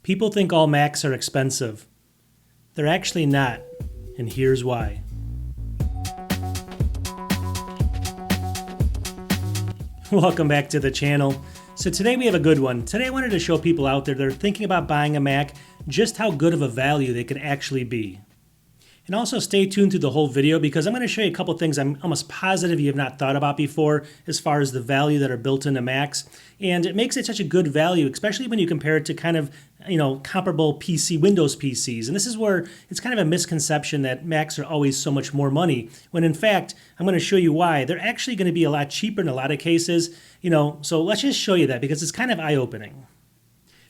People think all Macs are expensive. They're actually not, and here's why. Welcome back to the channel. So today we have a good one. Today I wanted to show people out there that are thinking about buying a Mac just how good of a value they can actually be. And also stay tuned through the whole video because I'm going to show you a couple things I'm almost positive you have not thought about before as far as the value that are built into Macs. And it makes it such a good value, especially when you compare it to kind of, comparable Windows PCs. And this is where it's kind of a misconception that Macs are always so much more money, when in fact, I'm going to show you why. They're actually going to be a lot cheaper in a lot of cases, so let's just show you that because it's kind of eye-opening.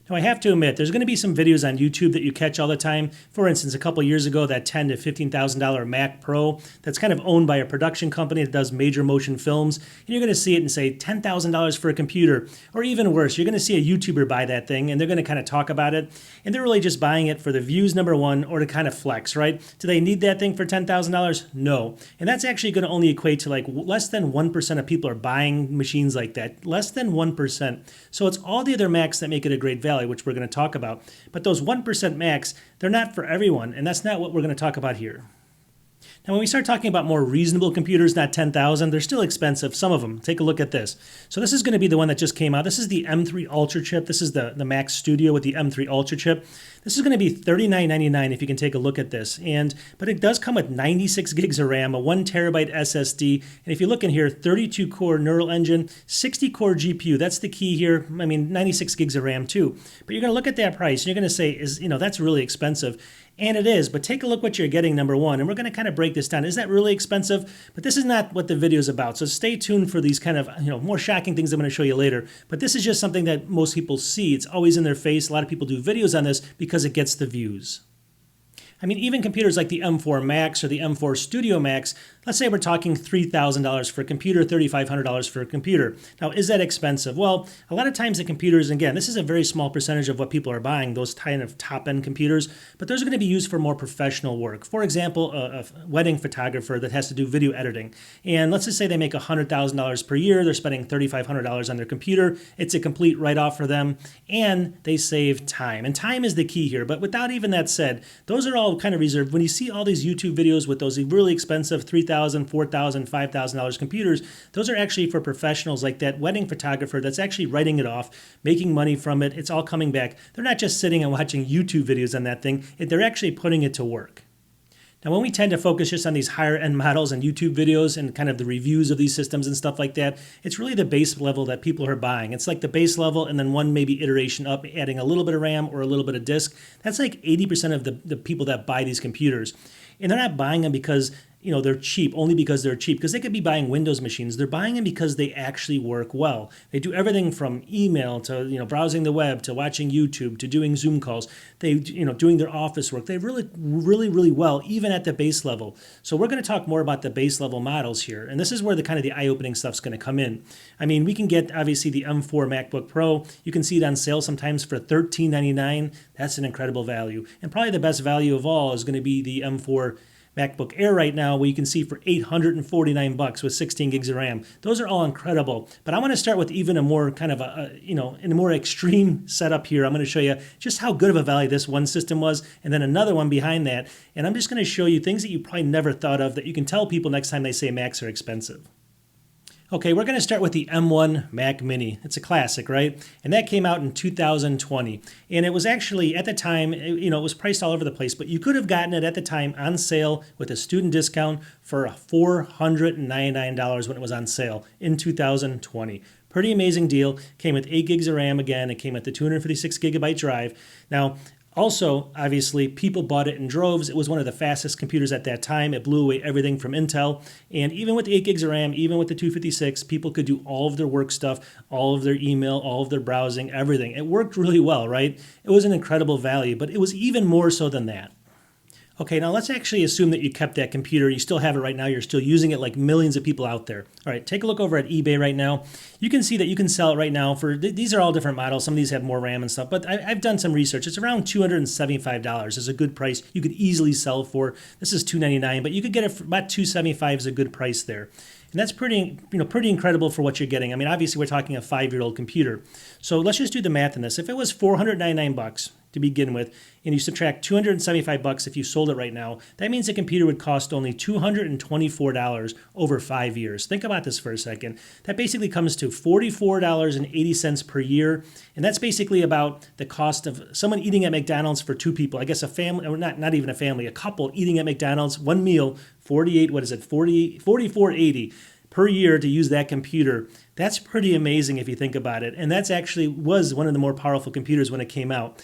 Now, I have to admit, there's going to be some videos on YouTube that you catch all the time. For instance, a couple years ago, that $10,000 to $15,000 Mac Pro that's kind of owned by a production company that does major motion films. And you're going to see it and say $10,000 for a computer. Or even worse, you're going to see a YouTuber buy that thing and they're going to kind of talk about it. And they're really just buying it for the views, number one, or to kind of flex, right? Do they need that thing for $10,000? No. And that's actually going to only equate to like less than 1% of people are buying machines like that. Less than 1%. So it's all the other Macs that make it a great value, which we're going to talk about. But those 1% Macs, they're not for everyone, and that's not what we're going to talk about here. Now, when we start talking about more reasonable computers, not $10,000, they're still expensive, some of them. Take a look at this. So this is going to be the one that just came out. This is the M3 Ultra chip. This is the Mac Studio with the M3 Ultra chip. This is going to be $39.99 if you can take a look at this. But it does come with 96 gigs of RAM, a 1 terabyte SSD, and if you look in here, 32-core neural engine, 60-core GPU. That's the key here. 96 gigs of RAM too. But you're going to look at that price, and you're going to say, that's really expensive. And it is, but take a look what you're getting, number one. And we're going to kind of break this down. Is that really expensive? But this is not what the video is about. So stay tuned for these kind of, more shocking things I'm going to show you later. But this is just something that most people see. It's always in their face. A lot of people do videos on this because it gets the views. Even computers like the M4 Max or the M4 Studio Max, let's say we're talking $3,000 for a computer, $3,500 for a computer. Now, is that expensive? Well, a lot of times the computers, again, this is a very small percentage of what people are buying, those kind of top-end computers, but those are going to be used for more professional work. For example, a wedding photographer that has to do video editing. And let's just say they make $100,000 per year, they're spending $3,500 on their computer. It's a complete write-off for them, and they save time. And time is the key here, but without even that said, those are all kind of reserved. When you see all these YouTube videos with those really expensive $3,000, $4,000, $5,000 computers, those are actually for professionals like that wedding photographer that's actually writing it off, making money from it. It's all coming back. They're not just sitting and watching YouTube videos on that thing. They're actually putting it to work. Now, when we tend to focus just on these higher end models and YouTube videos and kind of the reviews of these systems and stuff like that, it's really the base level that people are buying. It's like the base level and then one maybe iteration up, adding a little bit of RAM or a little bit of disk. That's like 80% of the people that buy these computers. And they're not buying them because they're cheap, only because they're cheap, because they could be buying Windows machines. They're buying them because they actually work well. They do everything from email to, browsing the web to watching YouTube to doing Zoom calls. They, doing their office work. They really well, even at the base level. So we're going to talk more about the base level models here. And this is where the eye-opening stuff's going to come in. We can get, obviously, the M4 MacBook Pro. You can see it on sale sometimes for $13.99. That's an incredible value. And probably the best value of all is going to be the M4 MacBook Air right now, where you can see for $849 with 16 gigs of RAM. Those are all incredible. But I want to start with even a more kind of in a more extreme setup here. I'm going to show you just how good of a value this one system was, and then another one behind that. And I'm just going to show you things that you probably never thought of that you can tell people next time they say Macs are expensive. Okay, we're going to start with the M1 Mac Mini. It's a classic, right? And that came out in 2020. And it was actually, at the time, it was priced all over the place, but you could have gotten it at the time on sale with a student discount for $499 when it was on sale in 2020. Pretty amazing deal. Came with 8 gigs of RAM again. It came with the 256 gigabyte drive. Now, also, obviously, people bought it in droves. It was one of the fastest computers at that time. It blew away everything from Intel. And even with 8 gigs of RAM, even with the 256, people could do all of their work stuff, all of their email, all of their browsing, everything. It worked really well, right? It was an incredible value, but it was even more so than that. Okay, now let's actually assume that you kept that computer. You still have it right now. You're still using it like millions of people out there. All right, take a look over at eBay right now. You can see that you can sell it right now for, these are all different models. Some of these have more RAM and stuff, but I've done some research. It's around $275 is a good price. You could easily sell for, this is $299, but you could get it for about $275 is a good price there. And that's pretty incredible for what you're getting. I mean, obviously we're talking a 5-year-old computer. So let's just do the math in this. If it was $499, to begin with, and you subtract $275 if you sold it right now, that means the computer would cost only $224 over 5 years. Think about this for a second. That basically comes to $44.80 per year, and that's basically about the cost of someone eating at McDonald's for two people. I guess a family, or not even a family, a couple eating at McDonald's, one meal, $44.80 per year to use that computer. That's pretty amazing if you think about it. And that's actually was one of the more powerful computers when it came out.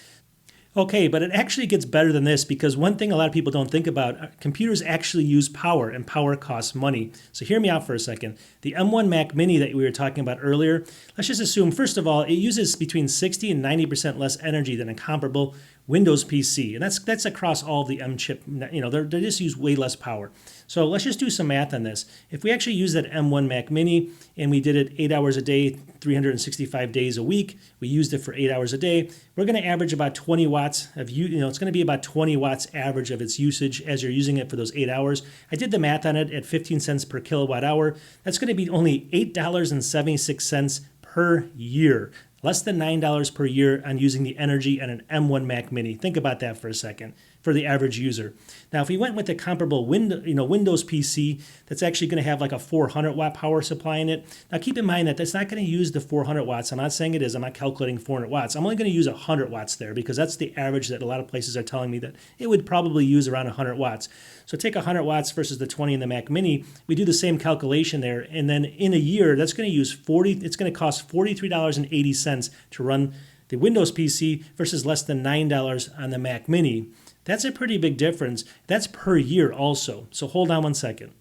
Okay, but it actually gets better than this, because one thing a lot of people don't think about, computers actually use power, and power costs money. So hear me out for a second. The M1 Mac Mini that we were talking about earlier, let's just assume, first of all, it uses between 60 and 90% less energy than a comparable Windows PC. And that's across all of the M chip, they just use way less power. So let's just do some math on this. If we actually use that M1 Mac Mini and we did it 8 hours a day, 365 days a week, we used it for 8 hours a day, we're going to average about 20 watts of, it's going to be about 20 watts average of its usage as you're using it for those 8 hours. I did the math on it at 15 cents per kilowatt hour. That's going to be only $8.76 per year. Less than $9 per year on using the energy on an M1 Mac Mini. Think about that for a second for the average user. Now, if we went with a comparable Windows PC, that's actually going to have like a 400 watt power supply in it. Now, keep in mind that that's not going to use the 400 watts. I'm not saying it is. I'm not calculating 400 watts. I'm only going to use 100 watts there, because that's the average that a lot of places are telling me that it would probably use around 100 watts. So take 100 watts versus the 20 in the Mac Mini. We do the same calculation there, and then in a year, that's going to use it's going to cost $43.80 to run the Windows PC versus less than $9 on the Mac Mini. That's a pretty big difference. That's per year also. So hold on one second.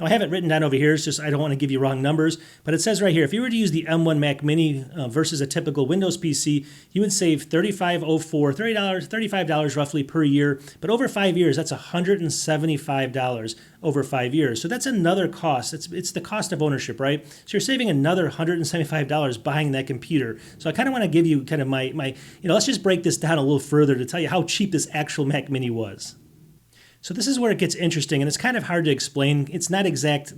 Now, I have it written down over here. It's just I don't want to give you wrong numbers, but it says right here, if you were to use the M1 Mac Mini versus a typical Windows PC, you would save $35 roughly per year. But over 5 years, that's $175 over 5 years. So that's another cost. It's the cost of ownership, right? So you're saving another $175 buying that computer. So I kind of want to give you kind of my let's just break this down a little further to tell you how cheap this actual Mac Mini was. So this is where it gets interesting, and it's kind of hard to explain. It's not exact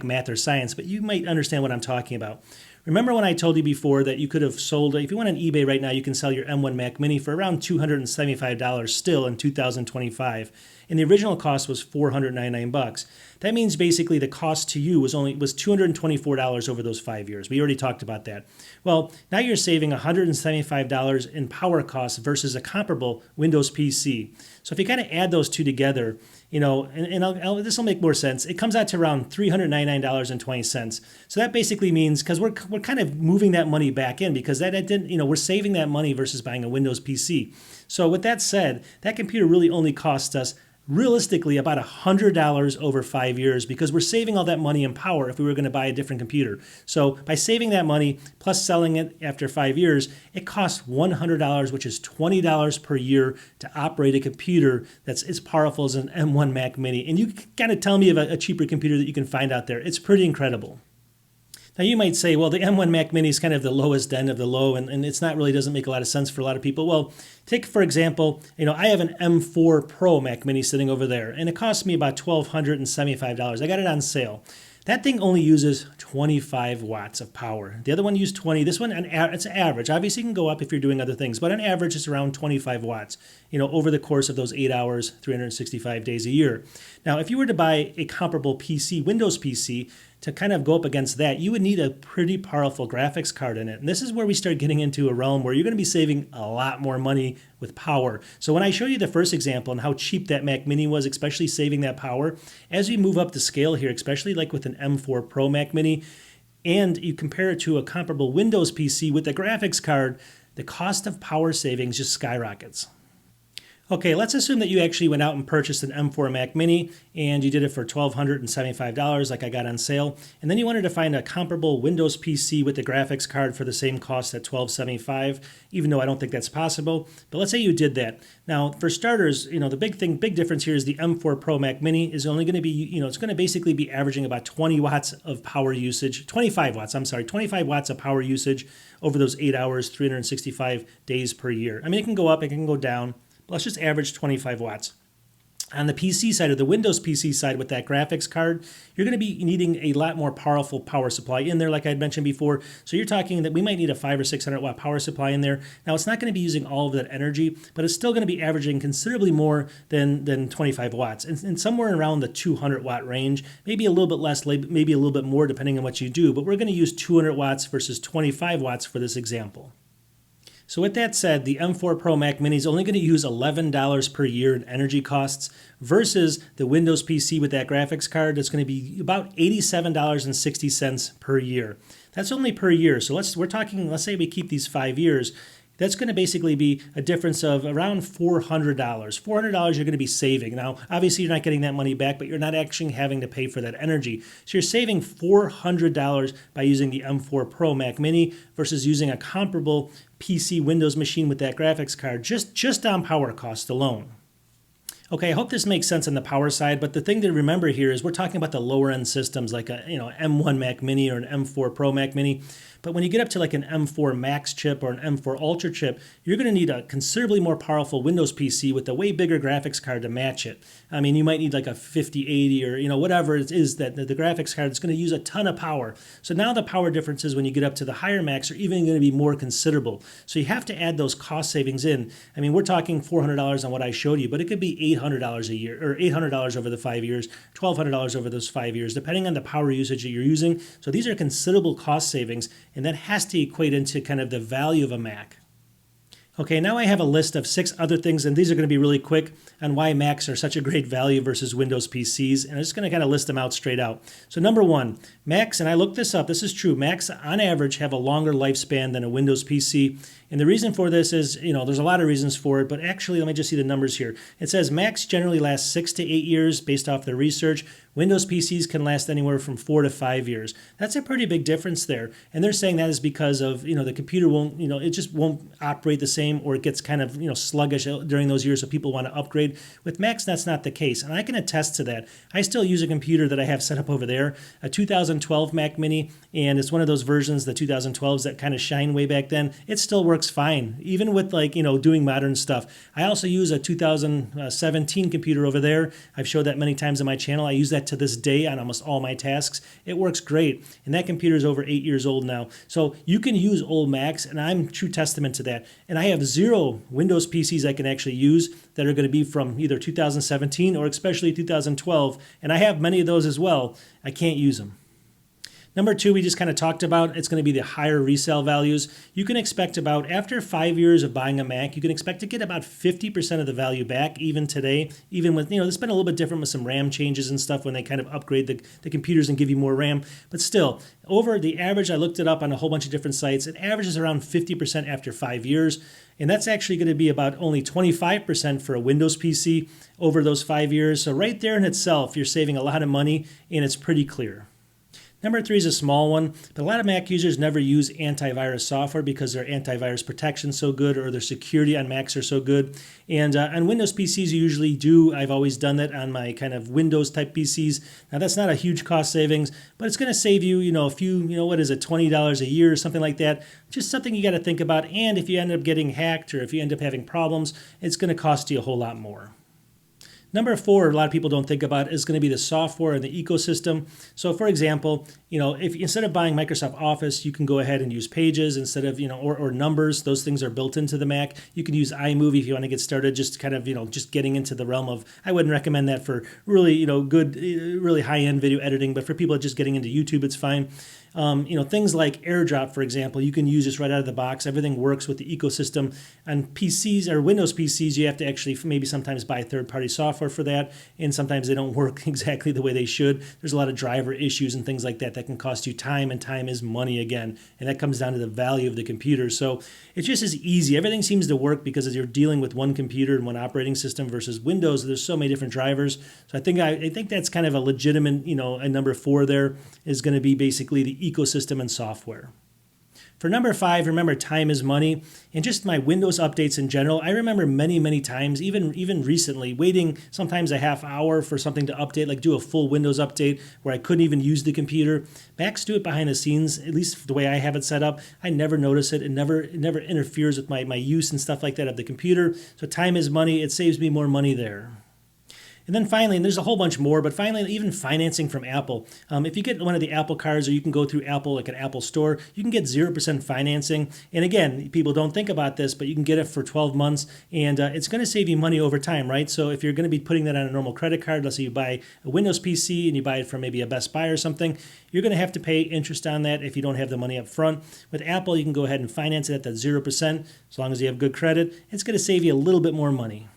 math or science, but you might understand what I'm talking about. Remember when I told you before that you could have sold, if you went on eBay right now, you can sell your M1 Mac Mini for around $275 still in 2025. And the original cost was $499. That means basically the cost to you was $224 over those 5 years. We already talked about that. Well, now you're saving $175 in power costs versus a comparable Windows PC. So if you kind of add those two together, this will make more sense. It comes out to around $399.20. So that basically means, because we're kind of moving that money back in, because we're saving that money versus buying a Windows PC. So with that said, that computer really only cost us realistically about $100 over 5 years, because we're saving all that money in power if we were going to buy a different computer. So by saving that money plus selling it after 5 years, it costs $100, which is $20 per year to operate a computer that's as powerful as an M1 Mac Mini. And you can kind of tell me of a cheaper computer that you can find out there. It's pretty incredible. Now you might say, well, the M1 Mac Mini is kind of the lowest end of the low, and it's not really, doesn't make a lot of sense for a lot of people. Well, take for example, I have an M4 Pro Mac Mini sitting over there, and it cost me about $1,275. I got it on sale. That thing only uses 25 watts of power. The other one used 20. This one, it's average. Obviously, it can go up if you're doing other things, but on average, it's around 25 watts, over the course of those 8 hours, 365 days a year. Now, if you were to buy a comparable PC, Windows PC, to kind of go up against that, you would need a pretty powerful graphics card in it. And this is where we start getting into a realm where you're going to be saving a lot more money with power. So when I show you the first example and how cheap that Mac Mini was, especially saving that power, as we move up the scale here, especially like with an M4 Pro Mac Mini, and you compare it to a comparable Windows PC with a graphics card, the cost of power savings just skyrockets. Okay, let's assume that you actually went out and purchased an M4 Mac Mini and you did it for $1,275 like I got on sale, and then you wanted to find a comparable Windows PC with the graphics card for the same cost at $1,275, even though I don't think that's possible. But let's say you did that. Now, for starters, the big difference here is the M4 Pro Mac Mini is only going to be, it's going to basically be averaging about 20 watts of power usage, 25 watts of power usage over those 8 hours, 365 days per year. I mean, it can go up, it can go down. Let's just average 25 watts. On the PC side or the Windows PC side with that graphics card, you're going to be needing a lot more powerful power supply in there, like I had mentioned before. So you're talking that we might need a 500 or 600 watt power supply in there. Now it's not going to be using all of that energy, but it's still going to be averaging considerably more than 25 watts, and somewhere around the 200 watt range, maybe a little bit less, maybe a little bit more depending on what you do. But we're going to use 200 watts versus 25 watts for this example. So with that said, the M4 Pro Mac Mini is only going to use $11 per year in energy costs versus the Windows PC with that graphics card that's going to be about $87.60 per year. That's only per year. So let's say we keep these 5 years. That's going to basically be a difference of around $400. $400 you're going to be saving. Now, obviously you're not getting that money back, but you're not actually having to pay for that energy. So you're saving $400 by using the M4 Pro Mac Mini versus using a comparable PC Windows machine with that graphics card just on power cost alone. Okay, I hope this makes sense on the power side, but the thing to remember here is we're talking about the lower end systems like a M1 Mac Mini or an M4 Pro Mac Mini. But when you get up to like an M4 Max chip or an M4 Ultra chip, you're going to need a considerably more powerful Windows PC with a way bigger graphics card to match it. I mean, you might need like a 5080 or whatever it is that the graphics card is going to use a ton of power. So now the power differences when you get up to the higher Macs are even going to be more considerable. So you have to add those cost savings in. I mean, we're talking $400 on what I showed you, but it could be $800 a year or $800 over the 5 years, $1,200 over those 5 years, depending on the power usage that you're using. So these are considerable cost savings, and that has to equate into kind of the value of a Mac. Okay, now I have a list of 6 other things, and these are going to be really quick on why Macs are such a great value versus Windows PCs, and I'm just going to kind of list them out straight out. So number 1, Macs, and I looked this up, this is true, Macs on average have a longer lifespan than a Windows PC, and the reason for this is, there's a lot of reasons for it, but actually let me just see the numbers here. It says Macs generally last 6 to 8 years based off their research. Windows PCs can last anywhere from 4 to 5 years. That's a pretty big difference there, and they're saying that is because of, the computer won't, it just won't operate the same, or it gets kind of, sluggish during those years, so people want to upgrade. With Macs, that's not the case, and I can attest to that. I still use a computer that I have set up over there, a 2012 Mac Mini, and it's one of those versions, the 2012s that kind of shine way back then. It still works fine, even with doing modern stuff. I also use a 2017 computer over there. I've showed that many times on my channel. I use that to this day on almost all my tasks. It works great, and that computer is over 8 years old now. So you can use old Macs, and I'm true testament to that. And I have 0 Windows PCs I can actually use that are going to be from either 2017 or especially 2012, and I have many of those as well. I can't use them. Number 2, we just kind of talked about, it's going to be the higher resale values. You can expect about, after 5 years of buying a Mac, you can expect to get about 50% of the value back even today, even with, it's been a little bit different with some RAM changes and stuff when they kind of upgrade the computers and give you more RAM. But still, over the average, I looked it up on a whole bunch of different sites, it averages around 50% after 5 years. And that's actually going to be about only 25% for a Windows PC over those 5 years. So right there in itself, you're saving a lot of money, and it's pretty clear. Number 3 is a small one, but a lot of Mac users never use antivirus software because their antivirus protection is so good or their security on Macs are so good. And on Windows PCs, you usually do. I've always done that on my kind of Windows type PCs. Now, that's not a huge cost savings, but it's going to save you, a few, what is it, $20 a year or something like that. Just something you got to think about. And if you end up getting hacked or if you end up having problems, it's going to cost you a whole lot more. Number 4, a lot of people don't think about, is going to be the software and the ecosystem. So for example, if instead of buying Microsoft Office, you can go ahead and use Pages instead of, or Numbers. Those things are built into the Mac. You can use iMovie if you want to get started, just kind of, just getting into the realm of, I wouldn't recommend that for really, good, really high-end video editing, but for people just getting into YouTube, it's fine. Things like AirDrop, for example, you can use this right out of the box. Everything works with the ecosystem. On PCs or Windows PCs, you have to actually maybe sometimes buy third-party software for that, and sometimes they don't work exactly the way they should. There's a lot of driver issues and things like that that can cost you time, and time is money again, and that comes down to the value of the computer. So it's just as easy. Everything seems to work because you're dealing with one computer and one operating system versus Windows. There's so many different drivers. So I think that's kind of a legitimate, a number 4 there is going to be basically the ecosystem and software. For number 5, remember, time is money. And just my Windows updates in general, I remember many times, even recently, waiting sometimes a half hour for something to update, like do a full Windows update where I couldn't even use the computer. Macs do it behind the scenes, at least the way I have it set up. I never notice it. It never interferes with my use and stuff like that of the computer. So time is money. It saves me more money there. And then finally, and there's a whole bunch more, but finally, even financing from Apple. If you get one of the Apple cards, or you can go through Apple, like an Apple store, you can get 0% financing. And again, people don't think about this, but you can get it for 12 months, and it's going to save you money over time, right? So if you're going to be putting that on a normal credit card, let's say you buy a Windows PC and you buy it from maybe a Best Buy or something, you're going to have to pay interest on that if you don't have the money up front. With Apple, you can go ahead and finance it at that 0%. As long as you have good credit, it's going to save you a little bit more money.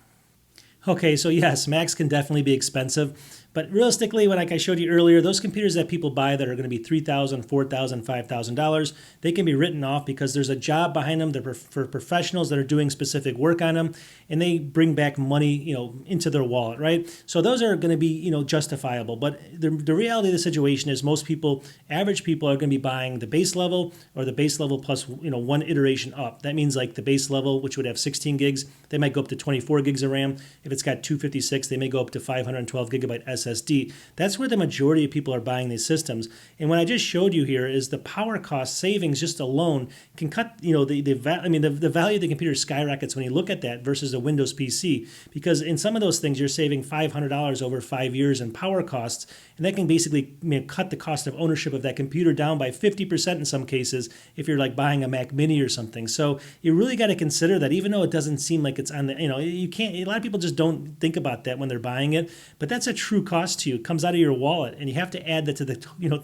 Okay, so yes, Macs can definitely be expensive, but realistically, like I showed you earlier, those computers that people buy that are going to be $3,000, $4,000, $5,000, they can be written off because there's a job behind them. They're for professionals that are doing specific work on them, and they bring back money, into their wallet, right? So those are going to be, justifiable. But the reality of the situation is most people, average people, are going to be buying the base level or the base level plus, one iteration up. That means like the base level, which would have 16 gigs, they might go up to 24 gigs of RAM. If it's got 256, they may go up to 512 gigabyte SSD. That's where the majority of people are buying these systems. And what I just showed you here is the power cost savings just alone can cut, the value of the computer skyrockets when you look at that versus a Windows PC. Because in some of those things, you're saving $500 over 5 years in power costs, and that can basically cut the cost of ownership of that computer down by 50% in some cases if you're like buying a Mac Mini or something. So you really got to consider that, even though it doesn't seem like it's on the, you can't, a lot of people just don't think about that when they're buying it, but that's a true cost to you. It comes out of your wallet, and you have to add that to the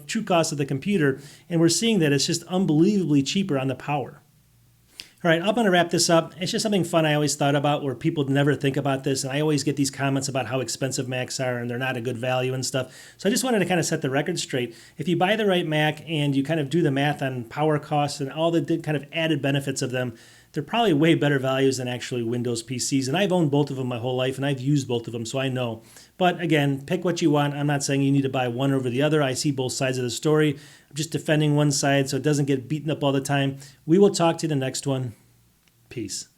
true cost of the computer, and we're seeing that it's just unbelievably cheaper on the power. All right, I'm going to wrap this up. It's just something fun I always thought about where people never think about this, and I always get these comments about how expensive Macs are and they're not a good value and stuff. So I just wanted to kind of set the record straight. If you buy the right Mac and you kind of do the math on power costs and all the kind of added benefits of them, they're probably way better values than actually Windows PCs. And I've owned both of them my whole life, and I've used both of them, so I know. But again, pick what you want. I'm not saying you need to buy one over the other. I see both sides of the story. I'm just defending one side so it doesn't get beaten up all the time. We will talk to you in the next one. Peace.